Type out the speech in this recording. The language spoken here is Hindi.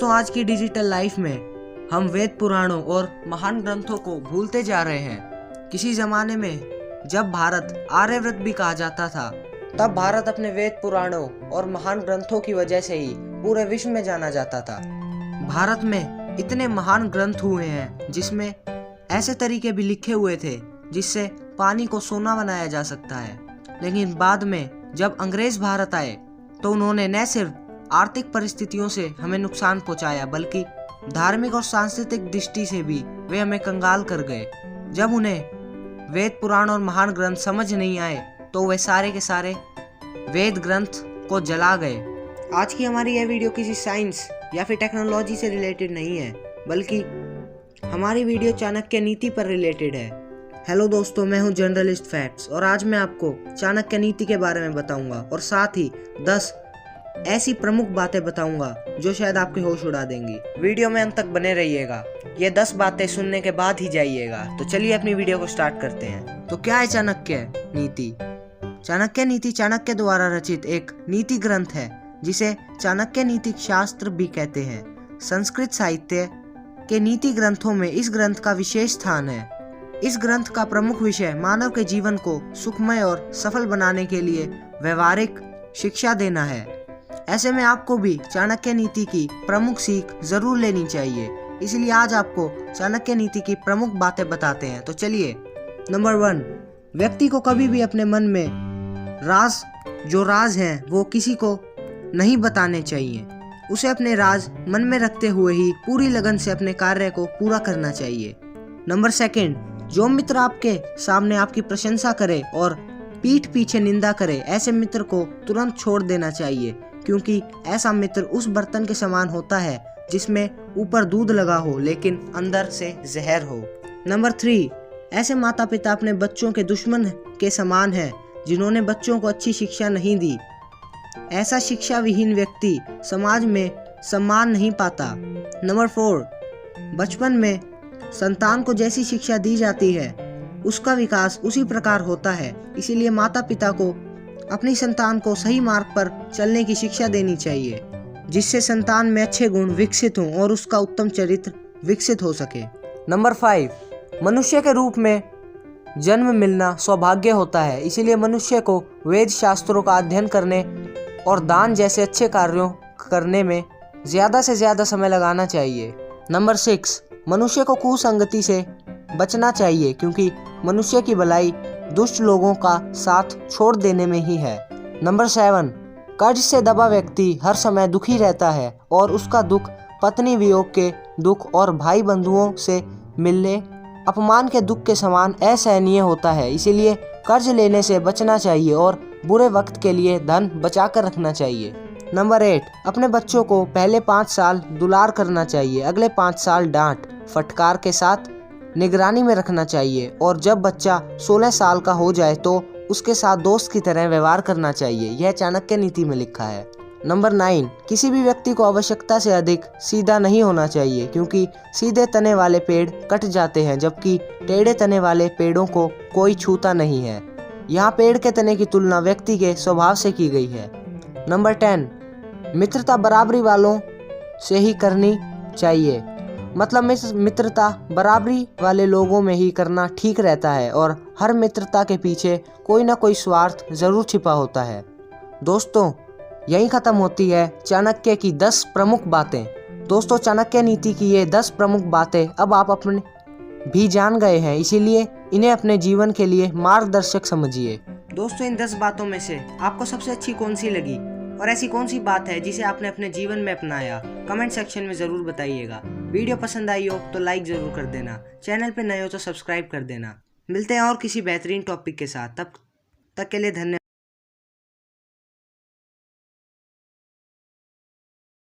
दोस्तों, आज की डिजिटल लाइफ में हम वेद पुराणों और महान ग्रंथों को भूलते जा रहे हैं। किसी जमाने में जब भारत आर्यव्रत भी कहा जाता था, तब भारत अपने वेद पुराणों और महान ग्रंथों की वजह से ही पूरे विश्व में जाना जाता था। भारत में इतने महान ग्रंथ हुए हैं जिसमें ऐसे तरीके भी लिखे हुए थे जिससे पानी को सोना बनाया जा सकता है। लेकिन बाद में जब अंग्रेज भारत आए तो उन्होंने न सिर्फ आर्थिक परिस्थितियों से हमें नुकसान पहुंचाया, बल्कि धार्मिक और सांस्कृतिक दृष्टि से भी वे हमें कंगाल कर गए। जब उन्हें वेद पुराण और महान ग्रंथ समझ नहीं आए तो वे सारे के सारे वेद ग्रंथ को जला गए। आज की हमारी यह वीडियो किसी साइंस या फिर टेक्नोलॉजी से रिलेटेड नहीं है, बल्कि हमारी वीडियो चाणक्य नीति पर रिलेटेड है। हेलो दोस्तों, मैं हूं जर्नलिस्ट फैक्ट्स और आज मैं आपको चाणक्य नीति के बारे में बताऊंगा और साथ ही 10 ऐसी प्रमुख बातें बताऊंगा जो शायद आपके होश उड़ा देंगी। वीडियो में अंत तक बने रहिएगा। ये 10 बातें सुनने के बाद ही जाइएगा। तो चलिए अपनी वीडियो को स्टार्ट करते हैं। तो क्या है चाणक्य नीति? चाणक्य नीति चाणक्य द्वारा रचित एक नीति ग्रंथ है जिसे चाणक्य नीतिक शास्त्र भी कहते हैं। संस्कृत साहित्य के नीति ग्रंथों में इस ग्रंथ का विशेष स्थान है। इस ग्रंथ का प्रमुख विषय मानव के जीवन को सुखमय और सफल बनाने के लिए व्यवहारिक शिक्षा देना है। ऐसे में आपको भी चाणक्य नीति की प्रमुख सीख जरूर लेनी चाहिए। इसलिए आज आपको चाणक्य नीति की प्रमुख बातें बताते हैं। तो चलिए, नंबर 1, व्यक्ति को कभी भी अपने मन में राज हैं वो किसी को नहीं बताने चाहिए। उसे अपने राज मन में रखते हुए ही पूरी लगन से अपने कार्य को पूरा करना चाहिए। नंबर 2, जो मित्र आपके सामने आपकी प्रशंसा करे और पीठ पीछे निंदा करे, ऐसे मित्र को तुरंत छोड़ देना चाहिए, क्योंकि ऐसा मित्र उस बर्तन के समान होता है जिसमें ऊपर दूध लगा हो लेकिन अंदर से जहर हो। नंबर 3, ऐसे माता पिता अपने बच्चों के दुश्मन के समान हैं जिन्होंने बच्चों को अच्छी शिक्षा नहीं दी। ऐसा शिक्षा विहीन व्यक्ति समाज में सम्मान नहीं पाता। नंबर 4, बचपन में संतान को जैसी शिक्षा दी जाती है उसका विकास उसी प्रकार होता है। इसीलिए माता पिता को अपनी संतान को सही मार्ग पर चलने की शिक्षा देनी चाहिए, जिससे संतान में अच्छे गुण विकसित हों और उसका उत्तम चरित्र विकसित हो सके। नंबर 5, मनुष्य के रूप में जन्म मिलना सौभाग्य होता है। इसीलिए मनुष्य को वेद शास्त्रों का अध्ययन करने और दान जैसे अच्छे कार्यों करने में ज़्यादा से ज़्यादा समय लगाना चाहिए। नंबर 6, मनुष्य को कुसंगति से बचना चाहिए, क्योंकि मनुष्य की भलाई दुष्ट लोगों का साथ छोड़ देने में ही है। नंबर 7, कर्ज से दबा व्यक्ति हर समय दुखी रहता है और उसका दुख पत्नी वियोग के दुख और भाई बंधुओं से मिलने अपमान के दुख के समान असहनीय होता है। इसीलिए कर्ज लेने से बचना चाहिए और बुरे वक्त के लिए धन बचा कर रखना चाहिए। नंबर 8, अपने बच्चों को पहले 5 साल दुलार करना चाहिए, अगले 5 साल डांट फटकार के साथ निगरानी में रखना चाहिए और जब बच्चा 16 साल का हो जाए तो उसके साथ दोस्त की तरह व्यवहार करना चाहिए। यह चाणक्य नीति में लिखा है। नंबर 9, किसी भी व्यक्ति को आवश्यकता से अधिक सीधा नहीं होना चाहिए, क्योंकि सीधे तने वाले पेड़ कट जाते हैं जबकि टेढ़े तने वाले पेड़ों को कोई छूता नहीं है। यहाँ पेड़ के तने की तुलना व्यक्ति के स्वभाव से की गई है। नंबर 10, मित्रता बराबरी वालों से ही करनी चाहिए। मतलब मित्रता बराबरी वाले लोगों में ही करना ठीक रहता है और हर मित्रता के पीछे कोई ना कोई स्वार्थ जरूर छिपा होता है। दोस्तों, यहीं ख़त्म होती है चाणक्य की 10 प्रमुख बातें। दोस्तों, चाणक्य नीति की ये 10 प्रमुख बातें अब आप अपने भी जान गए हैं, इसीलिए इन्हें अपने जीवन के लिए मार्गदर्शक समझिए। दोस्तों, इन 10 बातों में से आपको सबसे अच्छी कौन सी लगी और ऐसी कौन सी बात है जिसे आपने अपने जीवन में अपनाया? कमेंट सेक्शन में ज़रूर बताइएगा। वीडियो पसंद आई हो तो लाइक ज़रूर कर देना, चैनल पे नए हो तो सब्सक्राइब कर देना। मिलते हैं और किसी बेहतरीन टॉपिक के साथ। तब तक के लिए धन्यवाद।